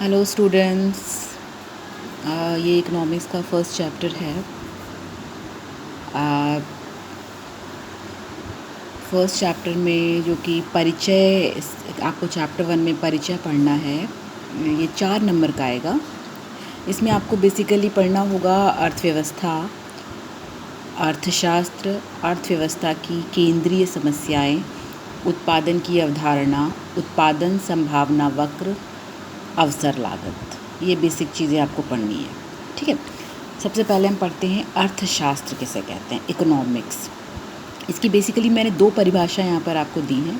Hello students, ये economics का first chapter है। फर्स्ट चैप्टर में जो कि परिचय, आपको चैप्टर 1 में परिचय पढ़ना है। ये 4 नंबर का आएगा। इसमें आपको बेसिकली पढ़ना होगा अर्थव्यवस्था, अर्थशास्त्र, अर्थव्यवस्था की केंद्रीय समस्याएं, उत्पादन की अवधारणा, उत्पादन संभावना वक्र, अवसर लागत। ये बेसिक चीज़ें आपको पढ़नी है, ठीक है। सबसे पहले हम पढ़ते हैं अर्थशास्त्र किसे कहते हैं, इकोनॉमिक्स। इसकी बेसिकली मैंने 2 परिभाषा यहाँ पर आपको दी हैं।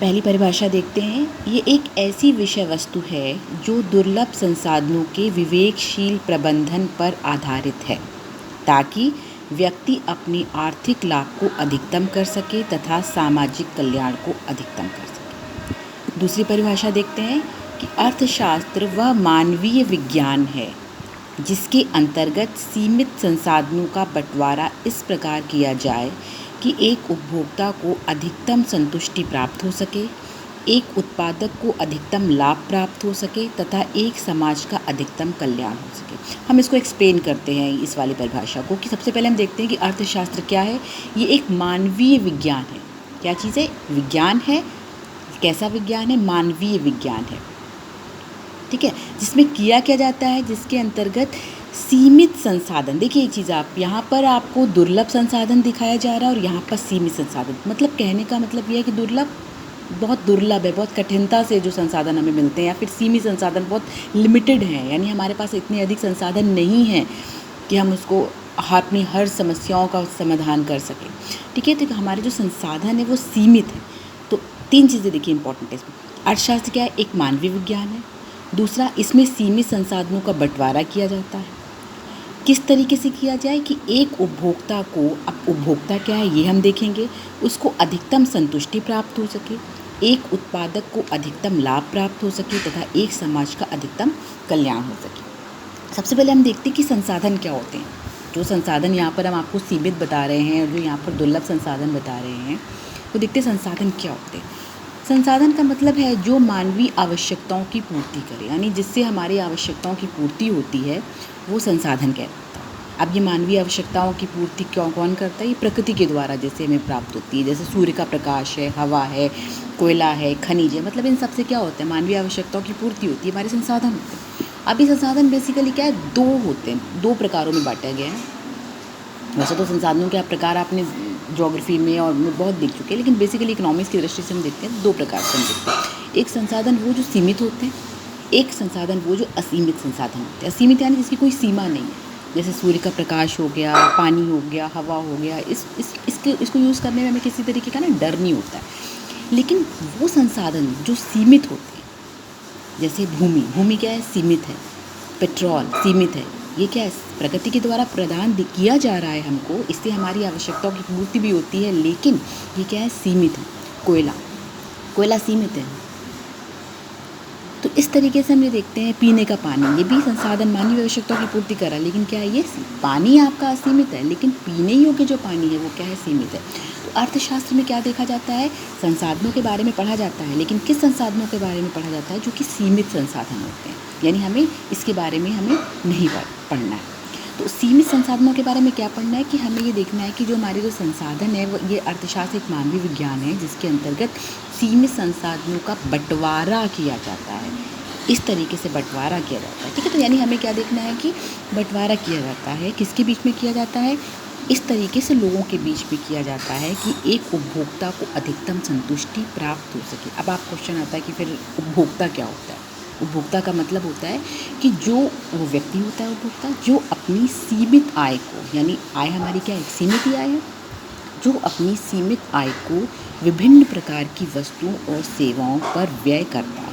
पहली परिभाषा देखते हैं। ये एक ऐसी विषय वस्तु है जो दुर्लभ संसाधनों के विवेकशील प्रबंधन पर आधारित है ताकि व्यक्ति अपने आर्थिक लाभ को अधिकतम कर सके तथा सामाजिक कल्याण को अधिकतम कर सके। दूसरी परिभाषा देखते हैं कि अर्थशास्त्र वह मानवीय विज्ञान है जिसके अंतर्गत सीमित संसाधनों का बंटवारा इस प्रकार किया जाए कि एक उपभोक्ता को अधिकतम संतुष्टि प्राप्त हो सके, एक उत्पादक को अधिकतम लाभ प्राप्त हो सके तथा एक समाज का अधिकतम कल्याण हो सके। हम इसको एक्सप्लेन करते हैं इस वाली परिभाषा को कि सबसे पहले हम देखते हैं कि अर्थशास्त्र क्या है। ये एक मानवीय विज्ञान है। क्या चीज़ है? विज्ञान है। कैसा विज्ञान है? मानवीय विज्ञान है, ठीक है। जिसमें किया क्या जाता है, जिसके अंतर्गत सीमित संसाधन, देखिए एक चीज़, आप यहाँ पर आपको दुर्लभ संसाधन दिखाया जा रहा है और यहाँ पर सीमित संसाधन। मतलब कहने का मतलब यह है कि दुर्लभ बहुत दुर्लभ है, बहुत कठिनता से जो संसाधन हमें मिलते हैं, या फिर सीमित संसाधन बहुत लिमिटेड हैं, यानी हमारे पास इतने अधिक संसाधन नहीं हैं कि हम उसको अपनी हर समस्याओं का समाधान कर सकें, ठीक है। तो हमारे जो संसाधन है वो सीमित है। तो 3 चीज़ें देखिए इंपॉर्टेंट है इसमें। अर्थशास्त्र क्या है? एक मानवीय विज्ञान है। दूसरा, इसमें सीमित संसाधनों का बंटवारा किया जाता है। किस तरीके से किया जाए कि एक उपभोक्ता को, अब उपभोक्ता क्या है ये हम देखेंगे, उसको अधिकतम संतुष्टि प्राप्त हो सके, एक उत्पादक को अधिकतम लाभ प्राप्त हो सके तथा एक समाज का अधिकतम कल्याण हो सके। सबसे पहले हम देखते हैं कि संसाधन क्या होते हैं। जो संसाधन यहाँ पर हम आपको सीमित बता रहे हैं और जो यहाँ पर दुर्लभ संसाधन बता रहे हैं, तो देखते हैं संसाधन क्या होते हैं। संसाधन का मतलब है जो मानवीय आवश्यकताओं की पूर्ति करे, यानी जिससे हमारी आवश्यकताओं की पूर्ति होती है वो संसाधन कहलाता है। अब ये मानवीय आवश्यकताओं की पूर्ति कौन करता है? ये प्रकृति के द्वारा जैसे हमें प्राप्त होती है, जैसे सूर्य का प्रकाश है, हवा है, कोयला है, खनिज है। मतलब इन सबसे क्या होता है? मानवीय आवश्यकताओं की पूर्ति होती है, हमारे संसाधन होते हैं। अब ये संसाधन बेसिकली क्या है? 2 होते हैं, 2 प्रकारों में बांटा गया है। वैसे तो संसाधनों के प्रकार आपने ज्योग्राफी में और में बहुत देख चुके हैं, लेकिन बेसिकली इकोनॉमिक्स की दृष्टि से हम देखते हैं 2 प्रकार से हम देखते हैं। एक संसाधन वो जो सीमित होते हैं, एक संसाधन वो जो असीमित संसाधन होते हैं। असीमित यानी जिसकी कोई सीमा नहीं है, जैसे सूर्य का प्रकाश हो गया, पानी हो गया, हवा हो गया। इसको यूज़ करने में हमें किसी तरीके का ना डर नहीं होता है। लेकिन वो संसाधन जो सीमित होते हैं, जैसे भूमि क्या है? सीमित है। पेट्रोल सीमित है। ये क्या है? प्रकृति के द्वारा प्रदान किया जा रहा है हमको, इससे हमारी आवश्यकताओं की पूर्ति भी होती है, लेकिन ये क्या है? सीमित है। कोयला सीमित है। तो इस तरीके से हम ये देखते हैं। पीने का पानी, ये भी संसाधन मानवीय आवश्यकताओं की पूर्ति कर रहा है, लेकिन क्या है? ये पानी आपका असीमित है, लेकिन पीने योग्य जो पानी है वो क्या है? सीमित है। तो अर्थशास्त्र में क्या देखा जाता है? संसाधनों के बारे में पढ़ा जाता है, लेकिन किस संसाधनों के बारे में पढ़ा जाता है? जो कि सीमित संसाधन होते हैं, यानी हमें इसके बारे में हमें नहीं पढ़ना है। तो सीमित संसाधनों के बारे में क्या पढ़ना है कि हमें ये देखना है कि जो हमारे जो संसाधन है वो, ये अर्थशास्त्र एक मानवीय विज्ञान है जिसके अंतर्गत सीमित संसाधनों का बंटवारा किया जाता है। इस तरीके से बंटवारा किया जाता है, ठीक है। तो यानी हमें क्या देखना है कि बंटवारा किया जाता है, किसके बीच में किया जाता है? इस तरीके से लोगों के बीच में किया जाता है कि एक उपभोक्ता को अधिकतम संतुष्टि प्राप्त हो सके। अब आप क्वेश्चन आता है कि फिर उपभोक्ता क्या होता है? उपभोक्ता का मतलब होता है कि जो वो व्यक्ति होता है उपभोक्ता, जो अपनी सीमित आय को, यानी आय हमारी क्या है? सीमित ही आय है। जो अपनी सीमित आय को विभिन्न प्रकार की वस्तुओं और सेवाओं पर व्यय करता है।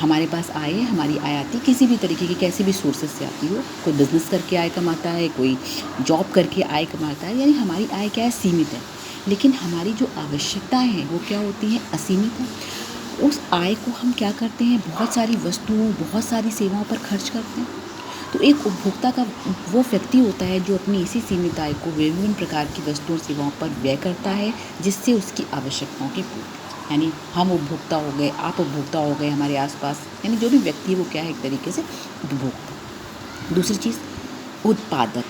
हमारे पास आय है, हमारी आय आती किसी भी तरीके की, कैसे भी सोर्सेज से आती हो। कोई बिजनेस करके आय कमाता है, कोई जॉब करके आय कमाता है, यानी हमारी आय क्या है? सीमित है। लेकिन हमारी जो आवश्यकताएं हैं वो क्या होती हैं? असीमित हैं। उस आय को हम क्या करते हैं? बहुत सारी वस्तुओं, बहुत सारी सेवाओं पर खर्च करते हैं। तो एक उपभोक्ता का वो व्यक्ति होता है जो अपनी इसी सीमित आय को विभिन्न प्रकार की वस्तुओं और सेवाओं पर व्यय करता है, जिससे उसकी आवश्यकताओं की पूर्ति। यानी हम उपभोक्ता हो गए, आप उपभोक्ता हो गए, हमारे आसपास यानी जो भी व्यक्ति है वो क्या है, एक तरीके से उपभोक्ता। दूसरी चीज़ उत्पादक।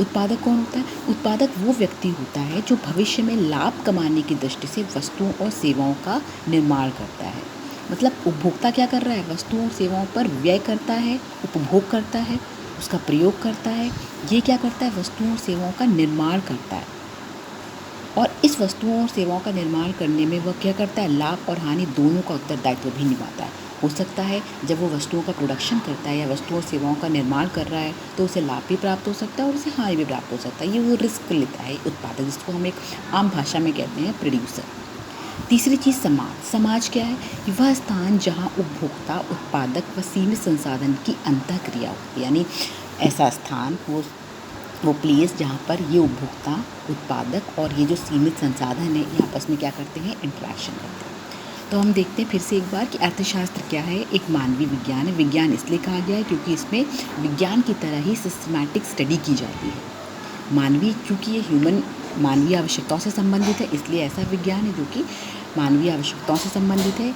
उत्पादक कौन होता है? उत्पादक वो व्यक्ति होता है जो भविष्य में लाभ कमाने की दृष्टि से वस्तुओं और सेवाओं का निर्माण करता है। मतलब उपभोक्ता क्या कर रहा है? वस्तुओं और सेवाओं पर व्यय करता है, उपभोग करता है, उसका प्रयोग करता है। ये क्या करता है? वस्तुओं और सेवाओं का निर्माण करता है, और इस वस्तुओं और सेवाओं का निर्माण करने में वह क्या करता है? लाभ और हानि दोनों का उत्तरदायित्व भी निभाता है। हो सकता है जब वो वस्तुओं का प्रोडक्शन करता है या वस्तुओं और सेवाओं का निर्माण कर रहा है तो उसे लाभ भी प्राप्त हो सकता है और उसे हानि भी प्राप्त हो सकता है। ये वो रिस्क लेता है उत्पादक, जिसको हम एक आम भाषा में कहते हैं प्रोड्यूसर। तीसरी चीज़ समाज। समाज क्या है? वह स्थान जहाँ उपभोक्ता, उत्पादक व सीमित संसाधन की अंतःक्रिया होती है। यानी ऐसा स्थान, वो प्लेस जहाँ पर ये उपभोक्ता, उत्पादक और ये जो सीमित संसाधन है ये आपस में क्या करते हैं? इंटरेक्शन करते हैं। तो हम देखते हैं फिर से एक बार कि अर्थशास्त्र क्या है? एक मानवीय विज्ञान है। विज्ञान इसलिए कहा गया है क्योंकि इसमें विज्ञान की तरह ही सिस्टमैटिक स्टडी की जाती है। मानवीय, क्योंकि ये मानवीय आवश्यकताओं से संबंधित है, इसलिए ऐसा विज्ञान है जो कि मानवीय आवश्यकताओं से संबंधित है।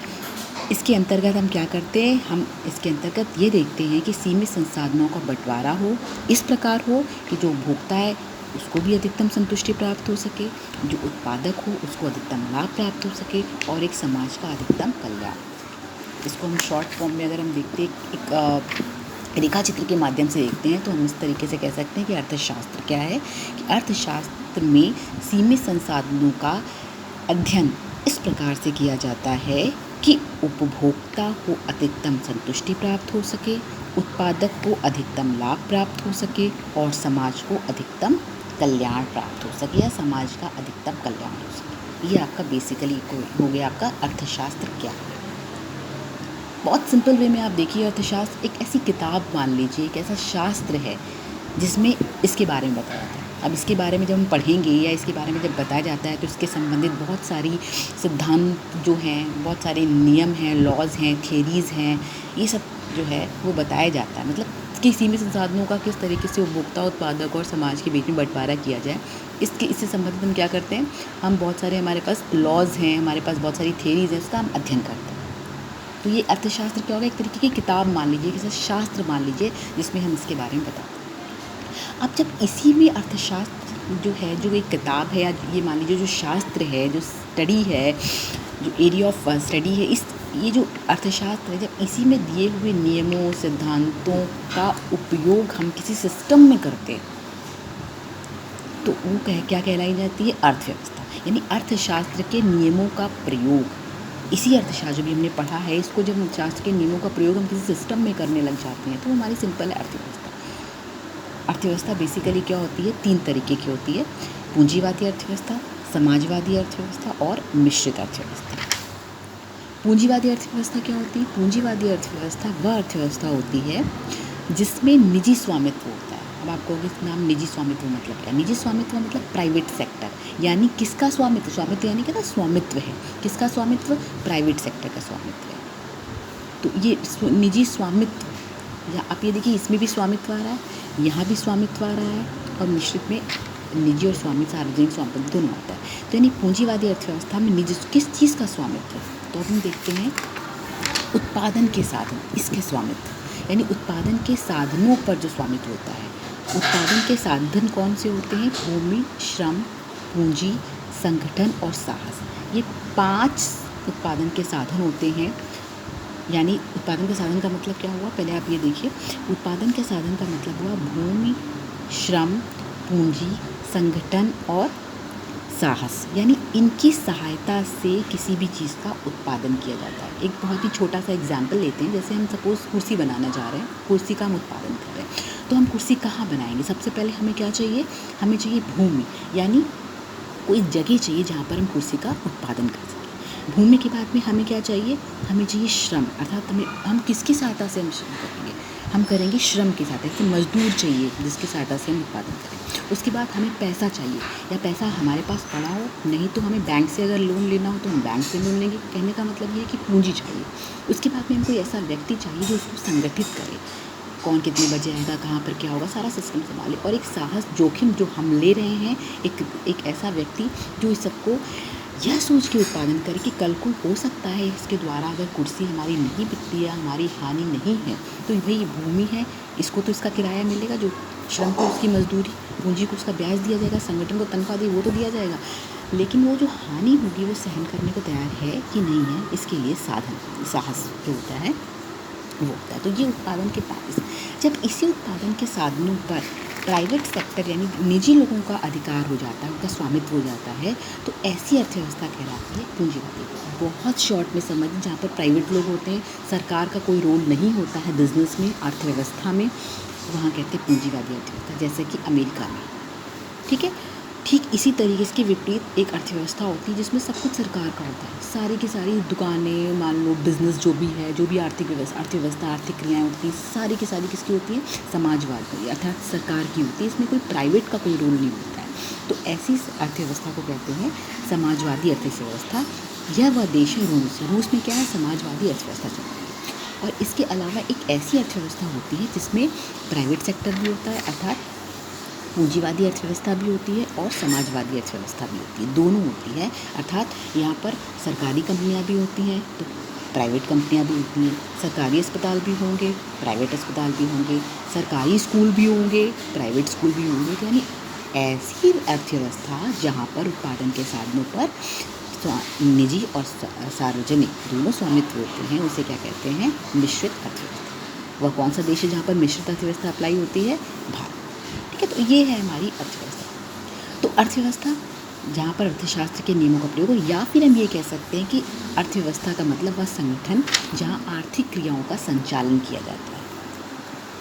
इसके अंतर्गत हम क्या करते हैं? हम इसके अंतर्गत ये देखते हैं कि सीमित संसाधनों का बंटवारा हो, इस प्रकार हो कि जो उपभोक्ता है उसको भी अधिकतम संतुष्टि प्राप्त हो सके, जो उत्पादक हो उसको अधिकतम लाभ प्राप्त हो सके, और एक समाज का अधिकतम कल्याण। इसको हम शॉर्ट फॉर्म में अगर हम देखते एक रेखा चित्र के माध्यम से देखते हैं तो हम इस तरीके से कह सकते हैं कि अर्थशास्त्र क्या है, कि अर्थशास्त्र में सीमित संसाधनों का अध्ययन इस प्रकार से किया जाता है कि उपभोक्ता को अधिकतम संतुष्टि प्राप्त हो सके, उत्पादक को अधिकतम लाभ प्राप्त हो सके और समाज को अधिकतम कल्याण प्राप्त हो सके या समाज का अधिकतम कल्याण हो सके। ये आपका बेसिकली हो गया आपका अर्थशास्त्र क्या है। बहुत सिंपल वे में आप देखिए, अर्थशास्त्र एक ऐसी किताब मान लीजिए, एक ऐसा शास्त्र है जिसमें इसके बारे में बताया जाता है। अब इसके बारे में जब हम पढ़ेंगे या इसके बारे में जब बताया जाता है तो इसके संबंधित बहुत सारी सिद्धांत जो हैं, बहुत सारे नियम हैं, लॉज हैं, थियरीज़ हैं, ये सब जो है वो बताया जाता है। मतलब कि सीमित संसाधनों का किस तरीके से उपभोक्ता, उत्पादक और समाज के बीच में बंटवारा किया जाए, इससे संबंधित हम क्या करते हैं? हम बहुत सारे, हमारे पास लॉज हैं, हमारे पास बहुत सारी थियरीज़ हैं, उसका हम अध्ययन करते हैं। तो ये अर्थशास्त्र क्या होगा? एक तरीके की किताब मान लीजिए, किसी शास्त्र मान लीजिए, जिसमें हम इसके बारे में बताते हैं। अब जब इसी में अर्थशास्त्र जो है, जो एक किताब है या ये मान लीजिए जो शास्त्र है, जो स्टडी है, जो एरिया ऑफ स्टडी है, ये जो अर्थशास्त्र है, जब इसी में दिए हुए नियमों, सिद्धांतों का उपयोग हम किसी सिस्टम में करते हैं तो वो क्या कहलाई जाती है? अर्थव्यवस्था। यानी अर्थशास्त्र के नियमों का प्रयोग, इसी अर्थशास्त्र जो भी हमने पढ़ा है, इसको जब शास्त्र के नियमों का प्रयोग हम किसी सिस्टम में करने लग जाते हैं तो हमारी सिंपल है अर्थव्यवस्था। अर्थव्यवस्था बेसिकली क्या होती है? 3 तरीके की होती है: पूंजीवादी अर्थव्यवस्था, समाजवादी अर्थव्यवस्था और मिश्रित अर्थव्यवस्था। पूंजीवादी अर्थव्यवस्था क्या होती है? पूंजीवादी अर्थव्यवस्था वह अर्थव्यवस्था होती है जिसमें निजी स्वामित्व होता है। अब आप कहोगे इस नाम निजी स्वामित्व मतलब क्या? निजी स्वामित्व मतलब प्राइवेट सेक्टर। यानी किसका स्वामित्व? स्वामित्व यानी क्या? स्वामित्व है। किसका स्वामित्व? प्राइवेट सेक्टर का स्वामित्व है। तो ये निजी स्वामित्व, या आप ये देखिए इसमें भी स्वामित्व आ रहा है, यहाँ भी स्वामित्व आ रहा है, और मिश्रित में निजी और स्वामित्व, सार्वजनिक स्वामित्व दोनों आता है। तो यानी पूंजीवादी अर्थव्यवस्था में निजी किस चीज़ का स्वामित्व? तो हम देखते हैं उत्पादन के साधन, इसके स्वामित्व, यानी उत्पादन के साधनों पर जो स्वामित्व होता है। उत्पादन के साधन कौन से होते हैं? भूमि, श्रम, पूंजी, संगठन और साहस। ये 5 उत्पादन के साधन होते हैं। यानी उत्पादन के साधन का मतलब क्या हुआ? पहले आप ये देखिए, उत्पादन के साधन का मतलब हुआ भूमि, श्रम, पूंजी, संगठन और साहस। यानी इनकी सहायता से किसी भी चीज़ का उत्पादन किया जाता है। एक बहुत ही छोटा सा एग्जाम्पल लेते हैं, जैसे हम सपोज़ कुर्सी बनाना चाह रहे हैं, कुर्सी का हम उत्पादन कर रहे हैं, तो हम कुर्सी कहाँ बनाएंगे? सबसे पहले हमें क्या चाहिए? हमें चाहिए भूमि, यानी कोई जगह चाहिए जहाँ पर हम कुर्सी का उत्पादन कर सकें। भूमि के बाद में हमें क्या चाहिए? हमें चाहिए श्रम, अर्थात हम किसकी सहायता से हम श्रम करेंगे? हम करेंगे श्रम की सहायता से। मजदूर चाहिए जिसकी सहायता से हम उत्पादन करें। उसके बाद हमें पैसा चाहिए, या पैसा हमारे पास पड़ा हो, नहीं तो हमें बैंक से अगर लोन लेना हो तो हम बैंक से लोन लेंगे। कहने का मतलब ये है कि पूंजी चाहिए। उसके बाद में हमको ऐसा व्यक्ति चाहिए जो उसको संगठित करे, कौन कितने बजे आएगा, कहाँ पर क्या होगा, सारा सिस्टम संभाले। और एक साहस, जोखिम जो हम ले रहे हैं, एक ऐसा व्यक्ति जो इस सबको यह सोच के उत्पादन करें कि कल को हो सकता है इसके द्वारा अगर कुर्सी हमारी नहीं बिकती है, हमारी हानि नहीं है, तो भाई ये भूमि है, इसको तो इसका किराया मिलेगा, जो श्रम को उसकी मजदूरी, पूंजी को उसका ब्याज दिया जाएगा, संगठन को तनख्वाह दी वो तो दिया जाएगा, लेकिन वो जो हानि होगी वो सहन करने को तैयार है कि नहीं है, इसके लिए साहस जो होता है वो होता है। तो ये उत्पादन के पैकेज, जब इसी उत्पादन के साधनों पर प्राइवेट सेक्टर यानी निजी लोगों का अधिकार हो जाता है, उनका स्वामित्व हो जाता है, तो ऐसी अर्थव्यवस्था कहलाती है पूंजीवादी। बहुत शॉर्ट में समझ, जहाँ पर प्राइवेट लोग होते हैं, सरकार का कोई रोल नहीं होता है बिजनेस में, अर्थव्यवस्था में, वहाँ कहते हैं पूंजीवादी अर्थव्यवस्था, जैसे कि अमेरिका में। ठीक है, ठीक इसी तरीके के विपरीत एक अर्थव्यवस्था होती है जिसमें सब कुछ सरकार का होता है, सारी की सारी दुकानें, मान लो बिजनेस जो भी है, जो भी अर्थव्यवस्था आर्थिक क्रियाएं होती हैं, सारी की सारी किसकी होती हैं, समाजवाद की अर्थात सरकार की होती है, इसमें कोई प्राइवेट का कोई रोल नहीं होता है। तो ऐसी अर्थव्यवस्था को कहते हैं समाजवादी अर्थव्यवस्था। यह वह देश है रूस में क्या है, समाजवादी अर्थव्यवस्था चलती है। और इसके अलावा एक ऐसी अर्थव्यवस्था होती है जिसमें प्राइवेट सेक्टर भी होता है, अर्थात पूंजीवादी अर्थव्यवस्था भी होती है और समाजवादी अर्थव्यवस्था भी होती है, दोनों होती है। अर्थात यहाँ पर सरकारी कंपनियाँ भी होती हैं तो प्राइवेट कंपनियाँ भी होती हैं, सरकारी अस्पताल भी होंगे, प्राइवेट अस्पताल भी होंगे, सरकारी स्कूल भी होंगे, प्राइवेट स्कूल भी होंगे। यानी ऐसी अर्थव्यवस्था जहाँ पर उत्पादन के साधनों पर निजी और सार्वजनिक दोनों स्वामित्व होते हैं, उसे क्या कहते हैं, मिश्रित अर्थव्यवस्था। वह कौन सा देश है जहाँ पर मिश्रित अर्थव्यवस्था अप्लाई होती है, भारत। ठीक है, तो ये है हमारी अर्थव्यवस्था। तो अर्थव्यवस्था जहाँ पर अर्थशास्त्र के नियमों का प्रयोग हो, या फिर हम ये कह सकते हैं कि अर्थव्यवस्था का मतलब वह संगठन जहाँ आर्थिक क्रियाओं का संचालन किया जाता है,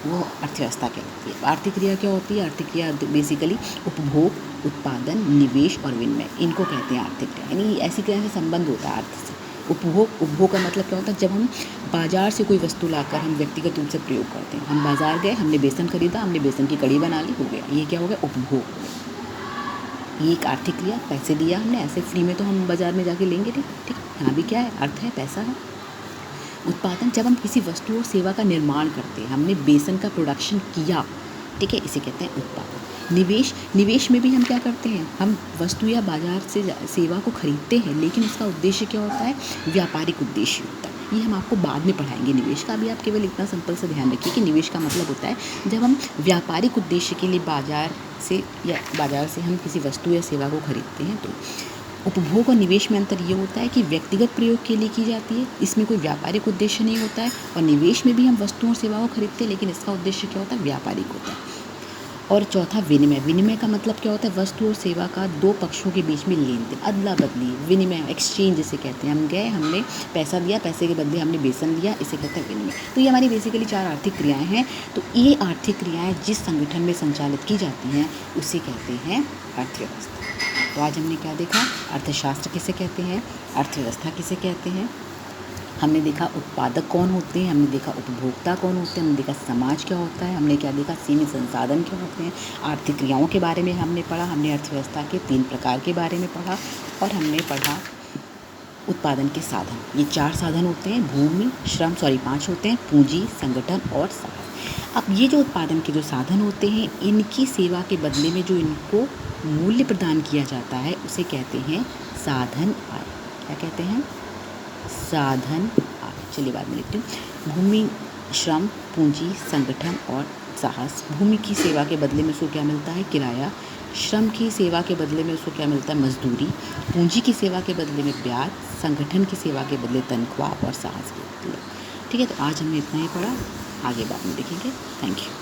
वो अर्थव्यवस्था कहलाती है। आर्थिक क्रिया क्या होती है, आर्थिक क्रिया बेसिकली उपभोग, उत्पादन, निवेश और विनिमय, इनको कहते हैं आर्थिक क्रिया। यानी ऐसी क्रिया से संबंध होता है अर्थ से। उपभोग का मतलब क्या होता है, जब हम बाजार से कोई वस्तु लाकर हम व्यक्तिगत रूप से प्रयोग करते हैं। हम बाजार गए, हमने बेसन खरीदा, हमने बेसन की कड़ी बना ली, हो गया, ये क्या हो गया, उपभोग हो गया। ये एक आर्थिक क्रिया, पैसे दिया हमने, ऐसे फ्री में तो हम बाजार में जाके लेंगे नहीं। ठीक, यहाँ भी क्या है, अर्थ है, पैसा है। उत्पादन, जब हम किसी वस्तु और सेवा का निर्माण करते हैं, हमने बेसन का प्रोडक्शन किया, ठीक है, इसे कहते हैं उत्पादन। निवेश में भी हम क्या करते हैं, हम वस्तु या बाजार से सेवा को खरीदते हैं, लेकिन इसका उद्देश्य क्या होता है, व्यापारिक उद्देश्य होता है। ये हम आपको बाद में पढ़ाएंगे निवेश का। अभी आप केवल इतना सिंपल से ध्यान रखिए कि निवेश का मतलब होता है जब हम व्यापारिक उद्देश्य के लिए बाजार से हम किसी वस्तु या सेवा को खरीदते हैं। तो उपभोग और निवेश में अंतर ये होता है कि व्यक्तिगत प्रयोग के लिए की जाती है, इसमें कोई व्यापारिक उद्देश्य नहीं होता है। और निवेश में भी हम वस्तुओं और सेवाओं को खरीदते हैं, लेकिन इसका उद्देश्य क्या होता है, व्यापारिक होता है। और चौथा विनिमय। विनिमय का मतलब क्या होता है, वस्तु और सेवा का दो पक्षों के बीच में लेन देन, अदला बदली, विनिमय, एक्सचेंज जिसे कहते हैं। हम गए, हमने पैसा दिया, पैसे के बदले हमने बेसन लिया, इसे कहते हैं विनिमय। तो ये हमारी बेसिकली 4 आर्थिक क्रियाएं हैं। तो ये आर्थिक क्रियाएं जिस संगठन में संचालित की जाती हैं उसे कहते हैं अर्थव्यवस्था। तो आज हमने क्या देखा, अर्थशास्त्र किसे कहते हैं, अर्थव्यवस्था किसे कहते हैं, हमने देखा उत्पादक कौन होते हैं, हमने देखा उपभोक्ता कौन होते हैं, हमने देखा समाज क्या होता है, हमने क्या देखा, सीमित संसाधन क्या होते हैं, आर्थिक क्रियाओं के बारे में हमने पढ़ा, हमने अर्थव्यवस्था के 3 प्रकार के बारे में पढ़ा, और हमने पढ़ा उत्पादन के साधन। ये 4 साधन होते हैं, भूमि, श्रम, 5 होते हैं, पूंजी, संगठन और साधन। अब ये जो उत्पादन के जो साधन होते हैं, इनकी सेवा के बदले में जो इनको मूल्य प्रदान किया जाता है उसे कहते हैं साधन आय। क्या कहते हैं, साधन आय। चलिए बाद में लिखती हूँ। भूमि, श्रम, पूंजी, संगठन और साहस। भूमि की सेवा के बदले में उसको क्या मिलता है, किराया। श्रम की सेवा के बदले में उसको क्या मिलता है, मजदूरी। पूंजी की सेवा के बदले में ब्याज। संगठन की सेवा के बदले तनख्वाह और साहस के बदले। ठीक है, तो आज हमने इतना ही पढ़ा, आगे बाद में देखेंगे। Thank you.